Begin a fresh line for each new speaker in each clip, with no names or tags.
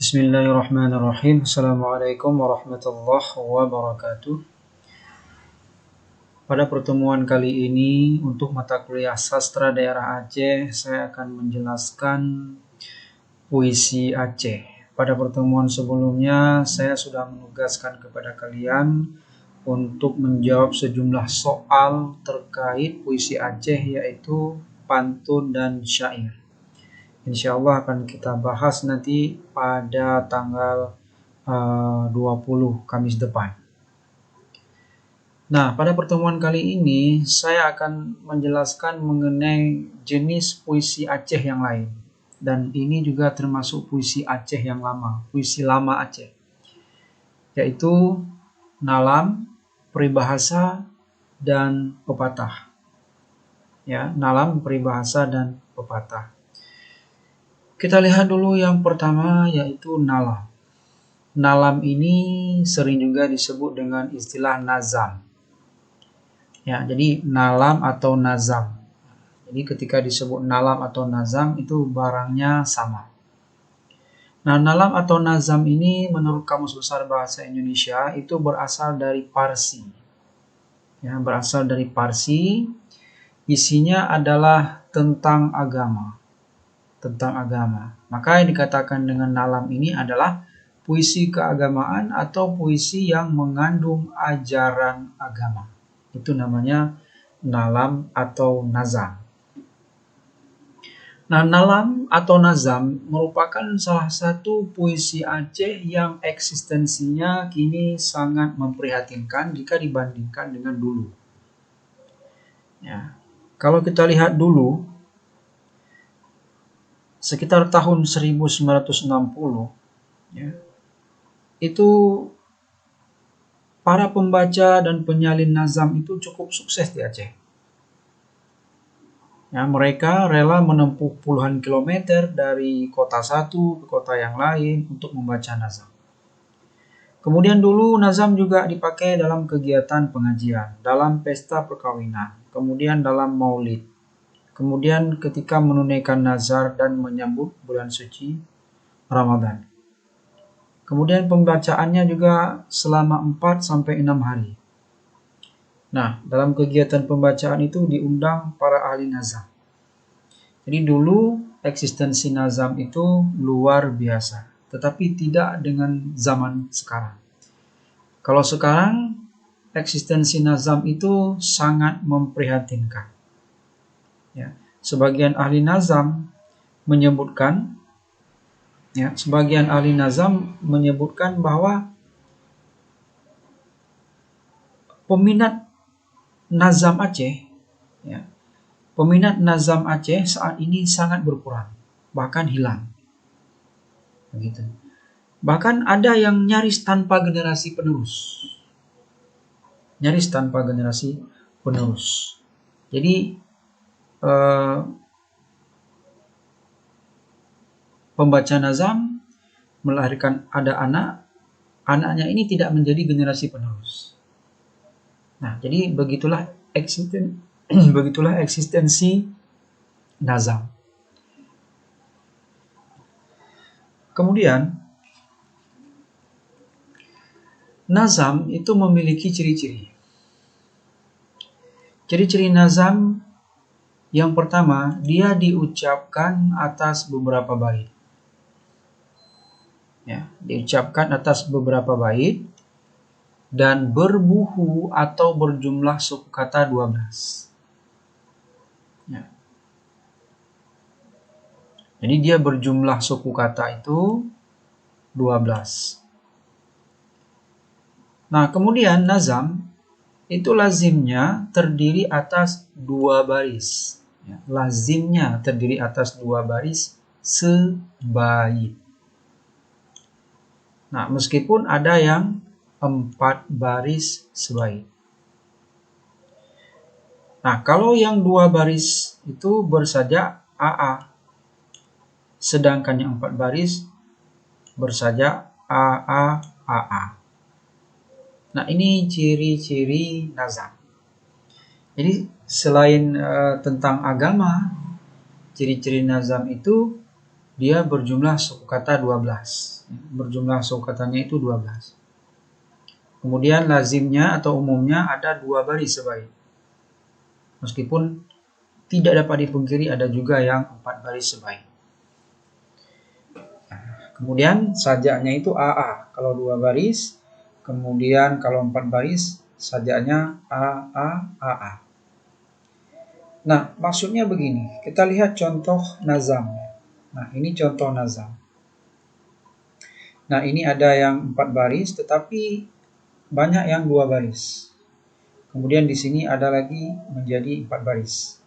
Bismillahirrahmanirrahim. Assalamualaikum warahmatullahi wabarakatuh. Pada pertemuan kali ini untuk mata kuliah Sastra Daerah Aceh, saya akan menjelaskan puisi Aceh. Pada pertemuan sebelumnya, saya sudah menugaskan kepada kalian untuk menjawab sejumlah soal terkait puisi Aceh, yaitu pantun dan syair. Insya Allah akan kita bahas nanti pada tanggal 20 Kamis depan. Nah, pada pertemuan kali ini saya akan menjelaskan mengenai jenis puisi Aceh yang lain. Dan ini juga termasuk puisi Aceh yang lama, puisi lama Aceh. Yaitu nalam, peribahasa, dan pepatah. Ya, nalam, peribahasa, dan pepatah. Kita lihat dulu yang pertama, yaitu nalam. Nalam ini sering juga disebut dengan istilah nazam. Ya, jadi nalam atau nazam. Jadi ketika disebut nalam atau nazam itu barangnya sama. Nah, nalam atau nazam ini menurut Kamus Besar Bahasa Indonesia itu berasal dari Parsi. Ya, berasal dari Parsi. Isinya adalah tentang agama. Tentang agama. Maka yang dikatakan dengan nalam ini adalah puisi keagamaan atau puisi yang mengandung ajaran agama. Itu namanya nalam atau nazam. Nah, nalam atau nazam merupakan salah satu puisi Aceh yang eksistensinya kini sangat memprihatinkan jika dibandingkan dengan dulu. Ya. Kalau kita lihat dulu, sekitar tahun 1960, ya, itu para pembaca dan penyalin nazam itu cukup sukses di Aceh. Ya, mereka rela menempuh puluhan kilometer dari kota satu ke kota yang lain untuk membaca nazam. Kemudian dulu nazam juga dipakai dalam kegiatan pengajian, dalam pesta perkawinan, kemudian dalam maulid, kemudian ketika menunaikan nazar dan menyambut bulan suci Ramadan. Kemudian pembacaannya juga selama 4-6 hari. Nah, dalam kegiatan pembacaan itu diundang para ahli nazam. Jadi dulu eksistensi nazam itu luar biasa, tetapi tidak dengan zaman sekarang. Kalau sekarang eksistensi nazam itu sangat memprihatinkan. Ya, sebagian ahli nazam menyebutkan bahwa peminat nazam Aceh saat ini sangat berkurang, bahkan hilang. Begitu. Bahkan ada yang nyaris tanpa generasi penerus. Jadi pembaca nazam melahirkan ada anaknya ini tidak menjadi generasi penerus. Nah, jadi begitulah eksistensi nazam. Kemudian nazam itu memiliki ciri-ciri. Ciri-ciri nazam yang pertama, dia diucapkan atas beberapa bait. Ya, diucapkan atas beberapa bait dan berbuhu atau berjumlah suku kata 12. Ya. Jadi dia berjumlah suku kata itu 12. Nah, kemudian nazam itu lazimnya terdiri atas 2 baris. Ya, lazimnya terdiri atas 2 baris sebait. Nah, meskipun ada yang 4 baris sebait. Nah, kalau yang 2 baris itu bersajak AA, sedangkan yang 4 baris bersajak AA. Nah, ini ciri-ciri nazam. Jadi selain tentang agama, ciri-ciri nazam itu dia berjumlah suku kata 12. Berjumlah suku katanya itu 12. Kemudian lazimnya atau umumnya ada 2 baris sebaik. Meskipun tidak dapat dipungkiri ada juga yang 4 baris sebaik. Kemudian sajaknya itu AA kalau 2 baris. Kemudian kalau 4 baris sajaknya AA. Nah, maksudnya begini. Kita lihat contoh nazam. Nah, ini contoh nazam. Nah, ini ada yang 4 baris tetapi banyak yang 2 baris. Kemudian di sini ada lagi menjadi 4 baris.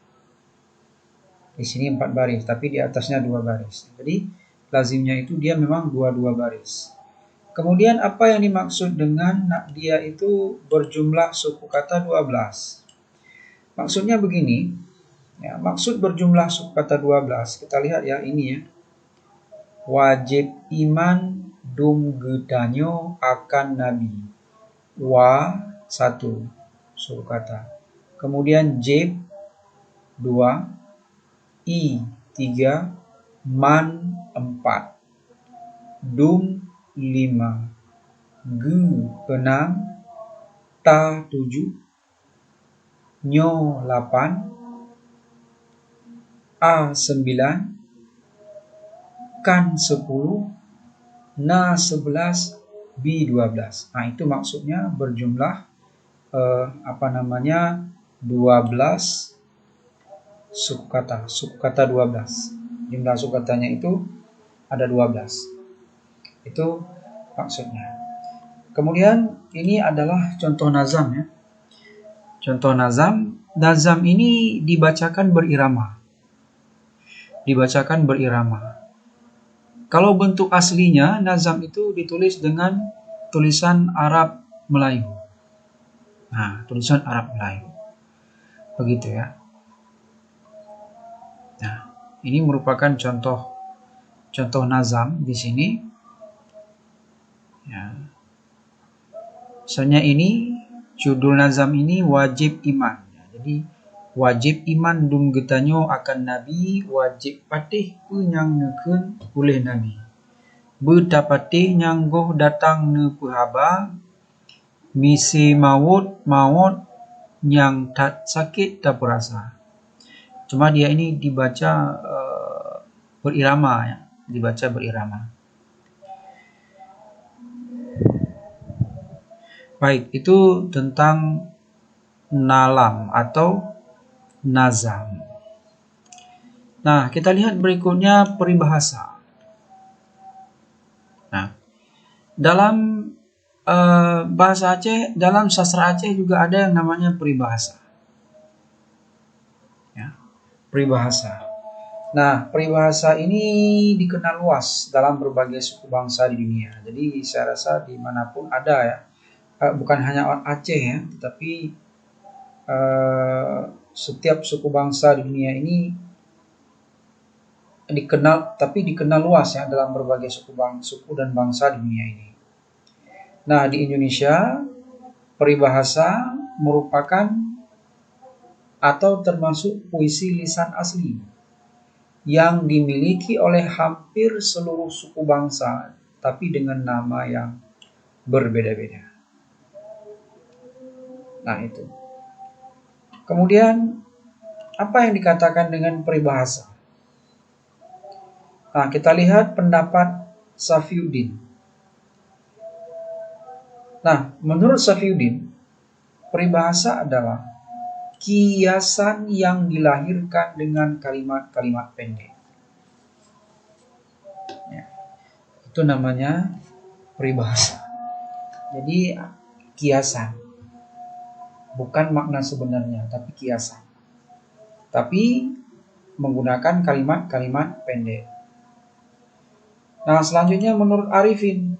Di sini 4 baris, tapi di atasnya 2 baris. Jadi lazimnya itu dia memang 2 baris. Kemudian apa yang dimaksud dengan dia itu berjumlah suku kata 12? Maksudnya begini, ya, maksud berjumlah suku kata 12, kita lihat ya ini ya. Wajib iman dum gedanyo akan nabi. Wa 1 suku kata. Kemudian jib 2, i 3, man 4, dum 5, ge 6, ta 7, nyo 8, a 9, kan 10, na 11, bi 12. Nah, itu maksudnya berjumlah 12 suku kata 12. Jumlah suku katanya itu ada 12. Itu maksudnya. Kemudian ini adalah contoh nazam ya. Contoh nazam. Nazam ini dibacakan berirama. Dibacakan berirama. Kalau bentuk aslinya nazam itu ditulis dengan tulisan Arab Melayu. Nah, tulisan Arab Melayu. Begitu ya. Nah, ini merupakan contoh nazam di sini. Ya. Misalnya ini judul nazam ini wajib iman. Ya, jadi wajib iman dum getanyo akan nabi, wajib patih penyang neken oleh nabi. Beta patih nyanggoh datang ne pehaba, misi maut yang tak sakit tak berasa. Cuma dia ini dibaca berirama ya, dibaca berirama. Baik, itu tentang nalam atau nazam. Nah, kita lihat berikutnya peribahasa. Nah, dalam bahasa Aceh, dalam sastra Aceh juga ada yang namanya peribahasa. Ya, peribahasa. Nah, peribahasa ini dikenal luas dalam berbagai suku bangsa di dunia. Jadi saya rasa dimanapun ada ya, bukan hanya orang Aceh ya, tetapi setiap suku bangsa di dunia ini dikenal luas ya dalam berbagai suku dan bangsa di dunia ini. Nah, di Indonesia peribahasa merupakan atau termasuk puisi lisan asli yang dimiliki oleh hampir seluruh suku bangsa, tapi dengan nama yang berbeda-beda. Nah, itu. Kemudian, apa yang dikatakan dengan peribahasa? Nah, kita lihat pendapat Safiuddin. Nah, menurut Safiuddin, peribahasa adalah kiasan yang dilahirkan dengan kalimat-kalimat pendek. Ya, itu namanya peribahasa. Jadi kiasan, bukan makna sebenarnya, tapi kiasan. Tapi menggunakan kalimat-kalimat pendek. Nah, selanjutnya menurut Arifin.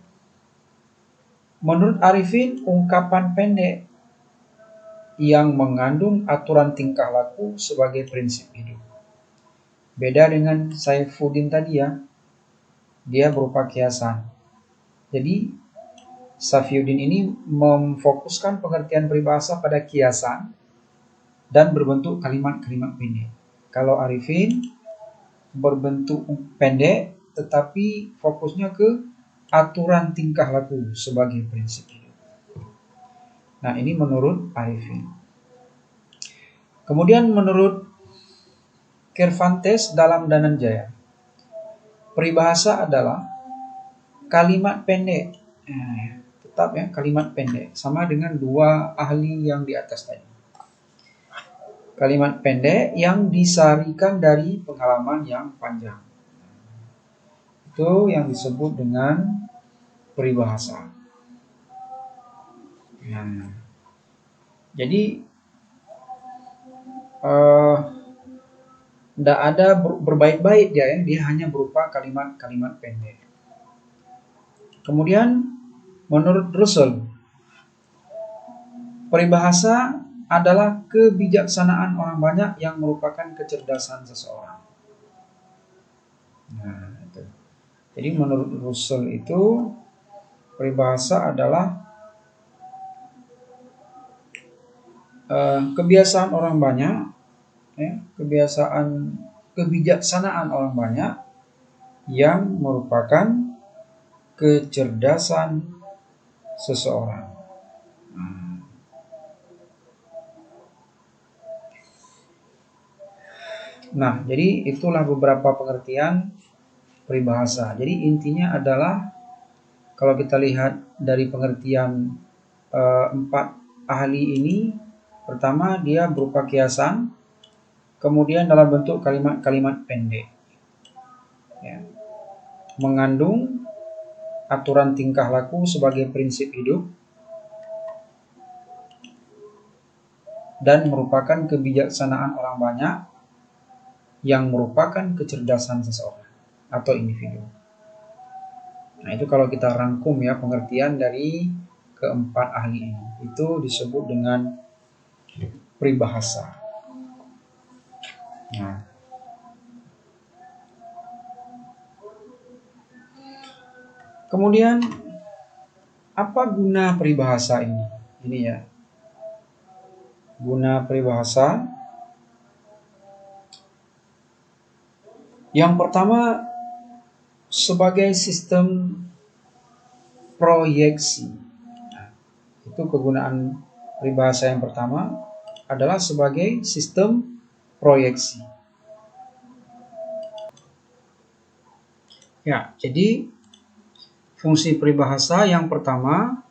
Menurut Arifin, ungkapan pendek yang mengandung aturan tingkah laku sebagai prinsip hidup. Beda dengan Saifuddin tadi ya, dia berupa kiasan. Jadi Safiuddin ini memfokuskan pengertian peribahasa pada kiasan dan berbentuk kalimat-kalimat pendek. Kalau Arifin berbentuk pendek tetapi fokusnya ke aturan tingkah laku sebagai prinsip hidup. Nah, ini menurut Arifin. Kemudian menurut Cervantes dalam Dananjaya, peribahasa adalah kalimat pendek. Tetap ya, kalimat pendek. Sama dengan dua ahli yang di atas tadi. Kalimat pendek yang disarikan dari pengalaman yang panjang. Itu yang disebut dengan peribahasa. Jadi tidak ada berbaik-baik dia hanya berupa kalimat-kalimat pendek. Kemudian menurut Russell, peribahasa adalah kebijaksanaan orang banyak yang merupakan kecerdasan seseorang. Nah, itu. Jadi menurut Russell itu peribahasa adalah kebiasaan orang banyak, kebijaksanaan orang banyak yang merupakan kecerdasan seseorang. Nah, jadi itulah beberapa pengertian peribahasa. Jadi intinya adalah kalau kita lihat dari pengertian 4 ahli ini, pertama dia berupa kiasan, kemudian dalam bentuk kalimat-kalimat pendek, mengandung aturan tingkah laku sebagai prinsip hidup, dan merupakan kebijaksanaan orang banyak yang merupakan kecerdasan seseorang atau individu. Nah, itu kalau kita rangkum ya pengertian dari keempat ahli ini, itu disebut dengan peribahasa. Nah, kemudian apa guna peribahasa ini? Ini ya, guna peribahasa. Yang pertama, sebagai sistem proyeksi. Nah, itu kegunaan peribahasa yang pertama adalah sebagai sistem proyeksi. Ya, jadi fungsi peribahasa yang pertama,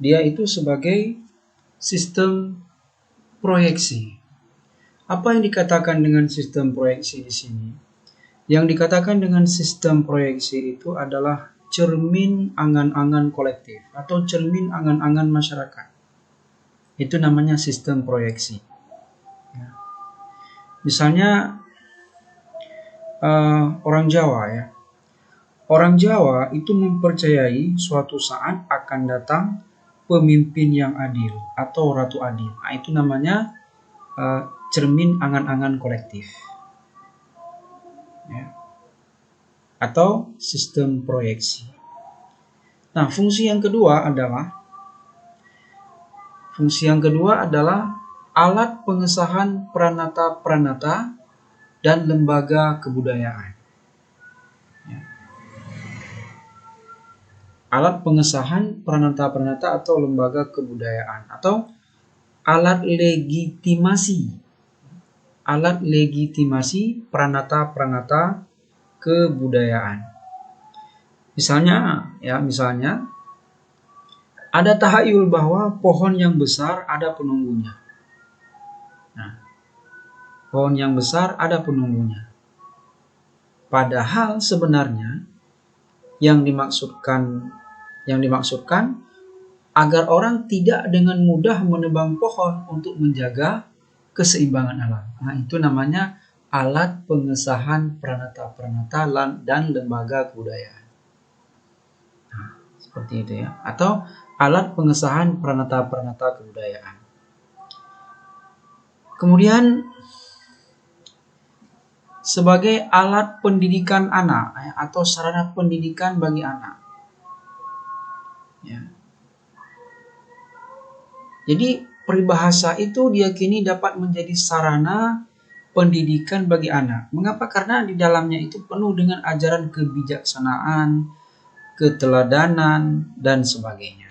dia itu sebagai sistem proyeksi. Apa yang dikatakan dengan sistem proyeksi di sini? Yang dikatakan dengan sistem proyeksi itu adalah cermin angan-angan kolektif atau cermin angan-angan masyarakat. Itu namanya sistem proyeksi. Ya. Misalnya orang Jawa ya. Orang Jawa itu mempercayai suatu saat akan datang pemimpin yang adil atau ratu adil. Nah, itu namanya cermin angan-angan kolektif. Ya. Atau sistem proyeksi. Nah, fungsi yang kedua adalah alat pengesahan pranata-pranata dan lembaga kebudayaan. Ya. Alat pengesahan pranata-pranata atau lembaga kebudayaan atau alat legitimasi pranata-pranata kebudayaan. Misalnya ada tahayul bahwa pohon yang besar ada penunggunya. Nah, pohon yang besar ada penunggunya. Padahal sebenarnya yang dimaksudkan agar orang tidak dengan mudah menebang pohon untuk menjaga keseimbangan alam. Nah, itu namanya alat pengesahan pranata-pranata dan lembaga kebudayaan. Nah, seperti itu ya. Atau alat pengesahan pranata-pranata kebudayaan. Kemudian sebagai alat pendidikan anak atau sarana pendidikan bagi anak. Ya. Jadi peribahasa itu diyakini dapat menjadi sarana pendidikan bagi anak. Mengapa? Karena di dalamnya itu penuh dengan ajaran kebijaksanaan, keteladanan, dan sebagainya.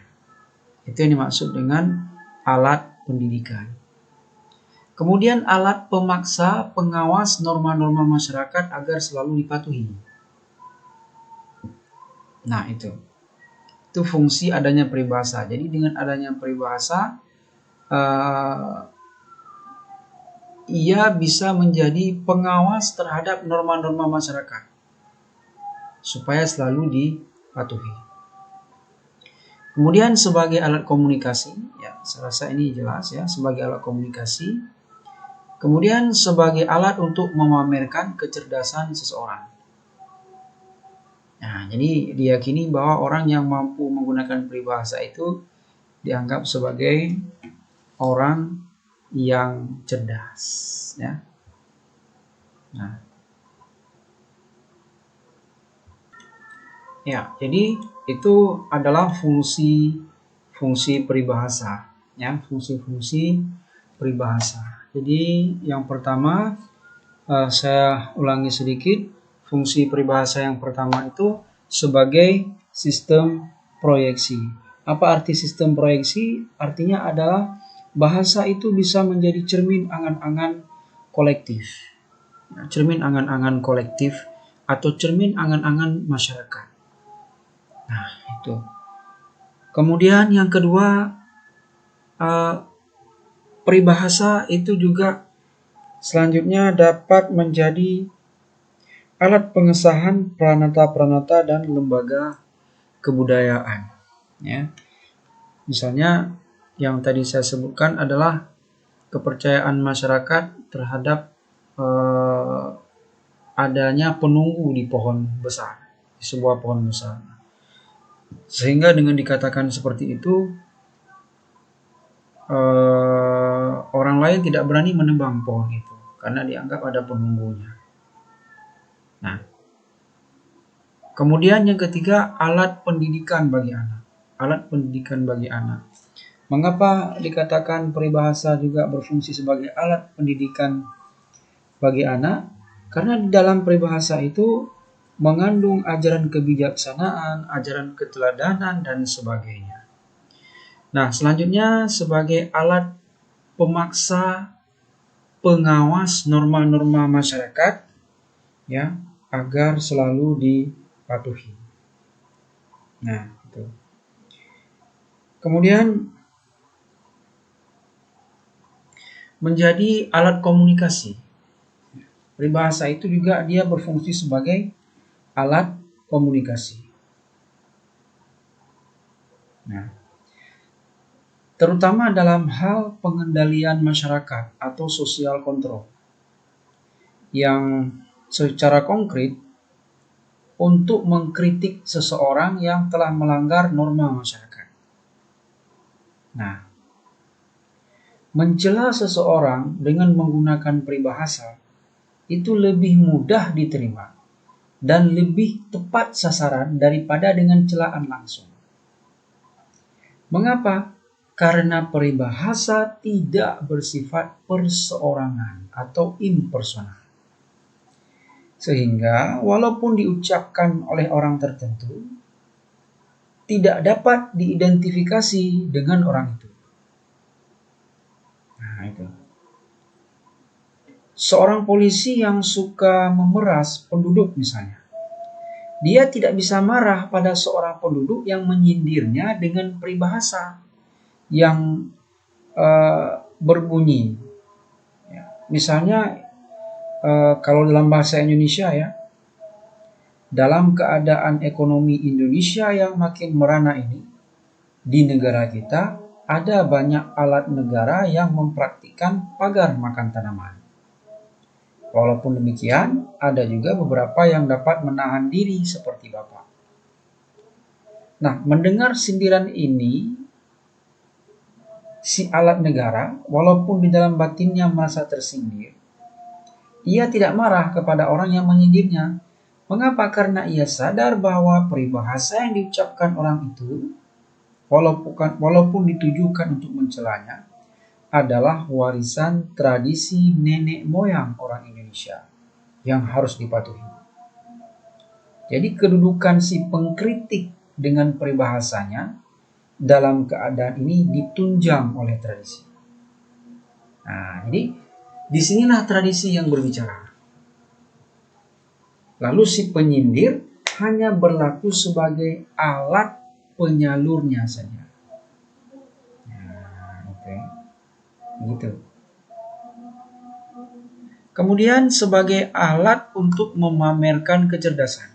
Itu yang dimaksud dengan alat pendidikan. Kemudian alat pemaksa pengawas norma-norma masyarakat agar selalu dipatuhi. Nah, itu fungsi adanya peribahasa. Jadi dengan adanya peribahasa, ia bisa menjadi pengawas terhadap norma-norma masyarakat supaya selalu dipatuhi. Kemudian sebagai alat komunikasi, ya, saya rasa ini jelas ya, sebagai alat komunikasi. Kemudian sebagai alat untuk memamerkan kecerdasan seseorang. Nah, jadi diyakini bahwa orang yang mampu menggunakan peribahasa itu dianggap sebagai orang yang cerdas, ya. Nah, ya, jadi itu adalah fungsi peribahasa, ya, fungsi peribahasa. Jadi yang pertama, saya ulangi sedikit, fungsi peribahasa yang pertama itu sebagai sistem proyeksi. Apa arti sistem proyeksi? Artinya adalah bahasa itu bisa menjadi cermin angan-angan kolektif. Cermin angan-angan kolektif atau cermin angan-angan masyarakat. Nah, itu. Kemudian yang kedua, peribahasa itu juga selanjutnya dapat menjadi alat pengesahan pranata-pranata dan lembaga kebudayaan. Ya. Misalnya yang tadi saya sebutkan adalah kepercayaan masyarakat terhadap adanya penunggu di pohon besar, di sebuah pohon besar. Sehingga dengan dikatakan seperti itu, orang lain tidak berani menebang pohon itu karena dianggap ada penunggunya. Nah, kemudian yang ketiga, alat pendidikan bagi anak. Alat pendidikan bagi anak. Mengapa dikatakan peribahasa juga berfungsi sebagai alat pendidikan bagi anak? Karena di dalam peribahasa itu mengandung ajaran kebijaksanaan, ajaran keteladanan, dan sebagainya. Nah, selanjutnya sebagai alat pemaksa pengawas norma-norma masyarakat, ya, agar selalu dipatuhi. Nah, itu. Kemudian menjadi alat komunikasi. Peribahasa itu juga dia berfungsi sebagai alat komunikasi. Nah, terutama dalam hal pengendalian masyarakat atau social control yang secara konkret untuk mengkritik seseorang yang telah melanggar norma masyarakat. Nah, mencela seseorang dengan menggunakan peribahasa itu lebih mudah diterima dan lebih tepat sasaran daripada dengan celaan langsung. Mengapa? Karena peribahasa tidak bersifat perseorangan atau impersonal. Sehingga walaupun diucapkan oleh orang tertentu, tidak dapat diidentifikasi dengan orang itu. Nah, itu. Seorang polisi yang suka memeras penduduk misalnya, dia tidak bisa marah pada seorang penduduk yang menyindirnya dengan peribahasa yang berbunyi. Ya, misalnya kalau dalam bahasa Indonesia ya, dalam keadaan ekonomi Indonesia yang makin merana ini, di negara kita ada banyak alat negara yang mempraktikkan pagar makan tanaman. Walaupun demikian, ada juga beberapa yang dapat menahan diri seperti Bapak. Nah, mendengar sindiran ini, si alat negara, walaupun di dalam batinnya merasa tersindir, ia tidak marah kepada orang yang menyindirnya. Mengapa? Karena ia sadar bahwa peribahasa yang diucapkan orang itu, walaupun ditujukan untuk mencelanya, adalah warisan tradisi nenek moyang orang Indonesia yang harus dipatuhi. Jadi kedudukan si pengkritik dengan peribahasanya dalam keadaan ini ditunjang oleh tradisi. Nah, jadi disinilah tradisi yang berbicara. Lalu si penyindir hanya berlaku sebagai alat penyalurnya saja. Nah, oke. Gitu. Kemudian sebagai alat untuk memamerkan kecerdasan,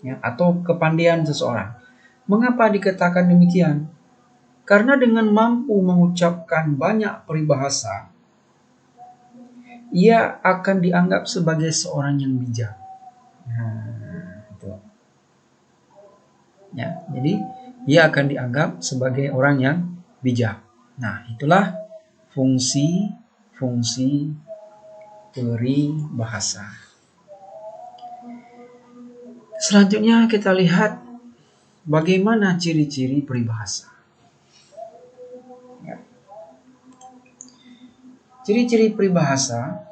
ya, atau kepandaian seseorang. Mengapa dikatakan demikian? Karena dengan mampu mengucapkan banyak peribahasa, ia akan dianggap sebagai seorang yang bijak. Nah, itu. Ya, jadi ia akan dianggap sebagai orang yang bijak. Nah, itulah fungsi peribahasa. Selanjutnya kita lihat bagaimana ciri-ciri peribahasa. Ya. Ciri-ciri peribahasa,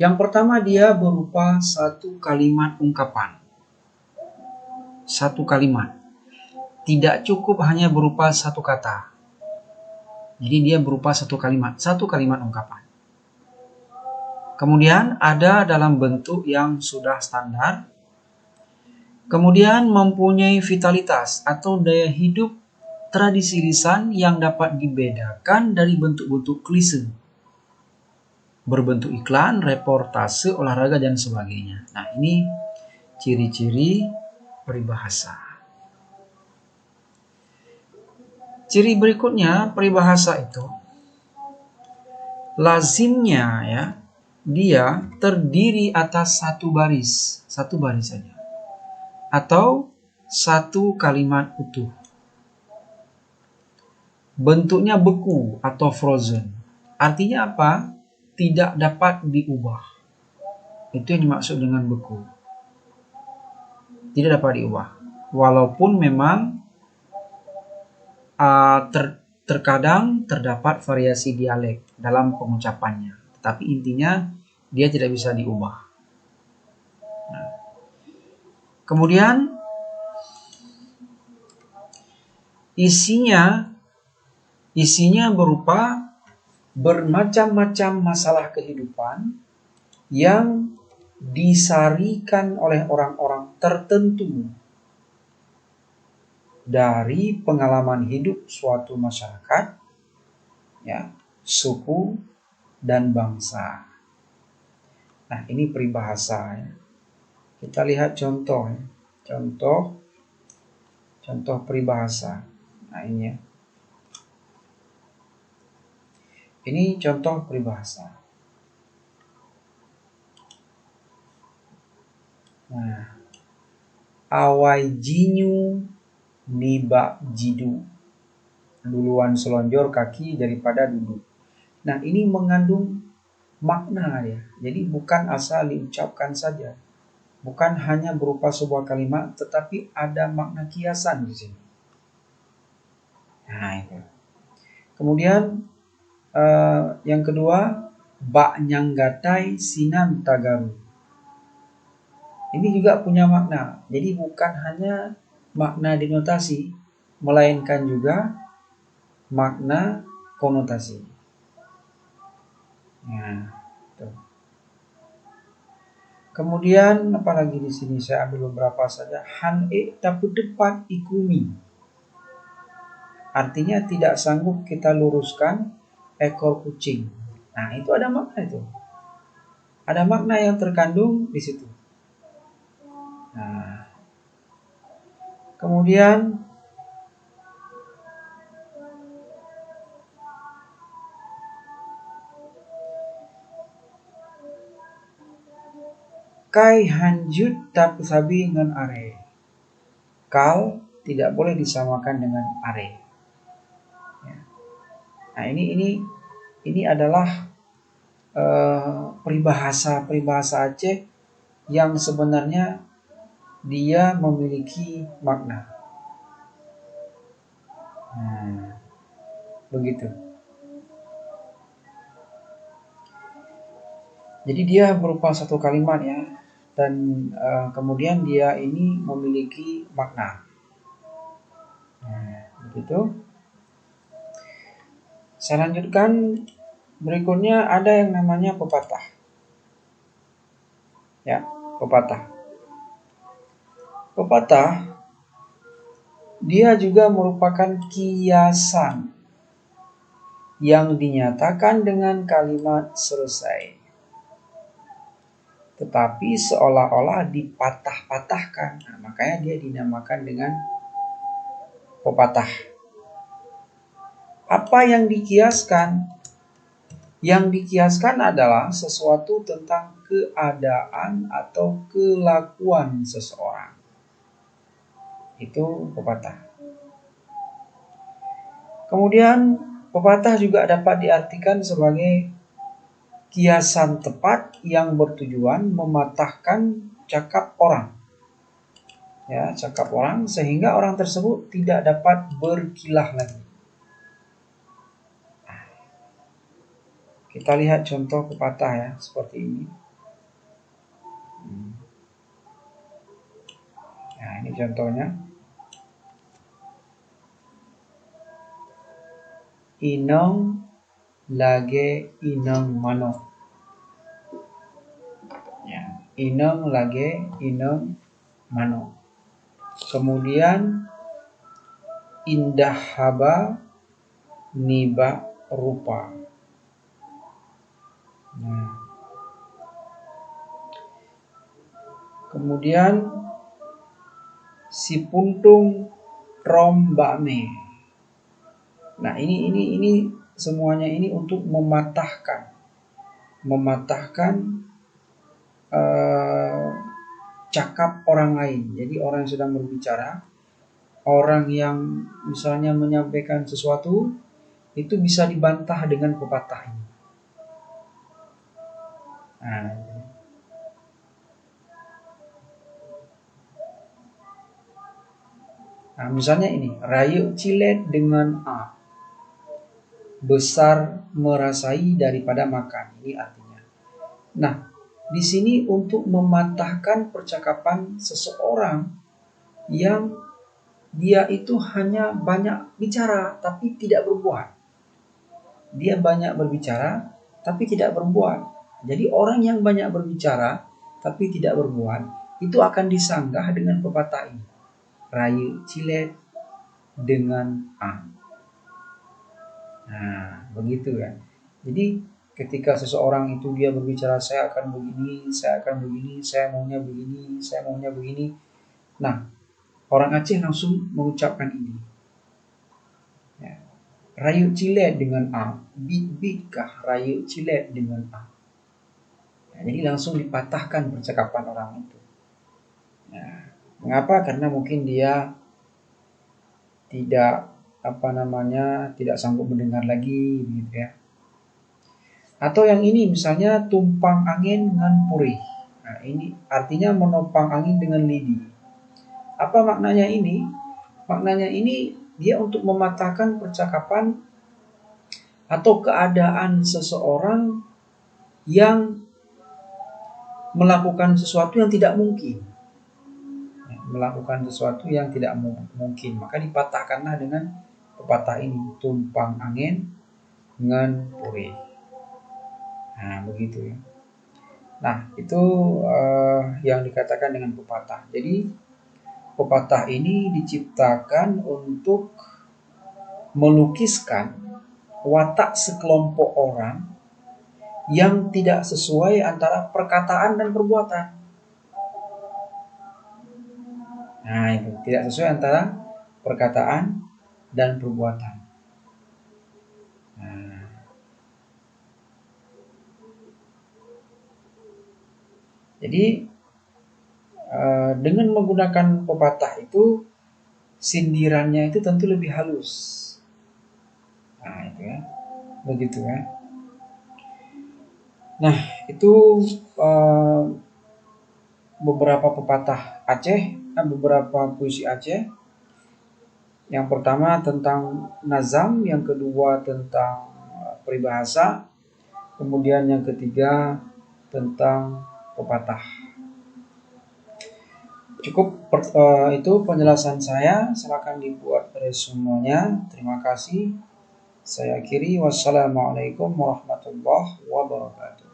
yang pertama dia berupa satu kalimat ungkapan. Satu kalimat. Tidak cukup hanya berupa satu kata. Jadi dia berupa satu kalimat ungkapan. Kemudian ada dalam bentuk yang sudah standar. Kemudian mempunyai vitalitas atau daya hidup tradisi lisan yang dapat dibedakan dari bentuk-bentuk klise. Berbentuk iklan, reportase, olahraga, dan sebagainya. Nah, ini ciri-ciri peribahasa. Ciri berikutnya, peribahasa itu lazimnya ya, dia terdiri atas satu baris saja, atau satu kalimat utuh. Bentuknya beku atau frozen. Artinya apa? Tidak dapat diubah. Itu yang dimaksud dengan beku. Tidak dapat diubah. Walaupun memang terkadang terdapat variasi dialek dalam pengucapannya. Tapi intinya dia tidak bisa diubah. Nah, kemudian isinya berupa bermacam-macam masalah kehidupan yang disarikan oleh orang-orang tertentu dari pengalaman hidup suatu masyarakat, ya, suku, dan bangsa. Nah, ini peribahasa. Ya. Kita lihat contoh, ya. Contoh peribahasa. Nah, ini ya. Ini contoh peribahasa. Nah, awai jinyu nibak jidu. Duluan selonjor kaki daripada duduk. Nah, ini mengandung makna ya. Jadi bukan asal diucapkan saja. Bukan hanya berupa sebuah kalimat, tetapi ada makna kiasan di sini. Nah, itu. Kemudian yang kedua, bak nyanggatai sinan tagaru. Ini juga punya makna. Jadi bukan hanya makna denotasi, melainkan juga makna konotasi. Nah, tuh. Kemudian apalagi di sini saya ambil beberapa saja. Han tapi depan ikumi. Artinya tidak sanggup kita luruskan ekor kucing. Nah, itu ada makna itu. Ada makna yang terkandung di situ. Nah, kemudian kai hanjut tapi sabi dengan are. Kal tidak boleh disamakan dengan are. Ya. Nah, ini adalah peribahasa Aceh yang sebenarnya dia memiliki makna. Begitu. Jadi dia berupa satu kalimat ya. dan kemudian dia ini memiliki makna. Nah, begitu. Saya lanjutkan, berikutnya ada yang namanya pepatah. Ya, pepatah. Pepatah dia juga merupakan kiasan yang dinyatakan dengan kalimat selesai, tetapi seolah-olah dipatah-patahkan. Nah, makanya dia dinamakan dengan pepatah. Apa yang dikiaskan? Yang dikiaskan adalah sesuatu tentang keadaan atau kelakuan seseorang. Itu pepatah. Kemudian pepatah juga dapat diartikan sebagai kiasan tepat yang bertujuan mematahkan cakap orang. Ya, cakap orang sehingga orang tersebut tidak dapat berkilah lagi. Kita lihat contoh pepatah ya, seperti ini. Nah, ini contohnya. Inong lage inong mano. Ya, inong lage inong mano. Kemudian indah haba niba rupa. Nah, kemudian si puntung rombame. Nah, ini semuanya ini untuk mematahkan cakap orang lain. Jadi orang yang sedang berbicara, orang yang misalnya menyampaikan sesuatu itu bisa dibantah dengan pepatah ini. Nah, misalnya ini, rayu cilet dengan a, besar merasai daripada makan. Ini artinya. Nah, di sini untuk mematahkan percakapan seseorang yang dia itu hanya banyak bicara tapi tidak berbuat. Dia banyak berbicara tapi tidak berbuat. Jadi orang yang banyak berbicara tapi tidak berbuat itu akan disanggah dengan pepatah ini. Rayu cilet dengan a. Nah, begitu ya. Jadi ketika seseorang itu dia berbicara, saya akan begini, saya akan begini, saya maunya begini, saya maunya begini. Nah, orang Aceh langsung mengucapkan ini. Ya. Rayu cilet dengan a, bit kah rayu cilet dengan a. Ya, jadi langsung dipatahkan percakapan orang itu. Nah, mengapa? Karena mungkin dia tidak tidak sanggup mendengar lagi, gitu ya. Atau yang ini misalnya tumpang angin dengan purih. Nah, ini artinya menopang angin dengan lidi. Apa maknanya ini? Maknanya ini dia untuk mematahkan percakapan atau keadaan seseorang yang melakukan sesuatu yang tidak mungkin. Melakukan sesuatu yang tidak mungkin. Maka dipatahkanlah dengan pepatah ini, tumpang angin dengan purih. Nah, begitu ya. Nah, itu yang dikatakan dengan pepatah. Jadi, pepatah ini diciptakan untuk melukiskan watak sekelompok orang yang tidak sesuai antara perkataan dan perbuatan. Nah, itu tidak sesuai antara perkataan dan perbuatan. Nah, jadi dengan menggunakan pepatah itu sindirannya itu tentu lebih halus. Nah, itu ya, begitu ya. Nah, itu beberapa pepatah Aceh, beberapa puisi Aceh. Yang pertama tentang nazam, yang kedua tentang peribahasa, kemudian yang ketiga tentang pepatah. Cukup itu penjelasan saya. Silakan dibuat resumenya. Terima kasih. Saya akhiri. Wassalamualaikum warahmatullahi wabarakatuh.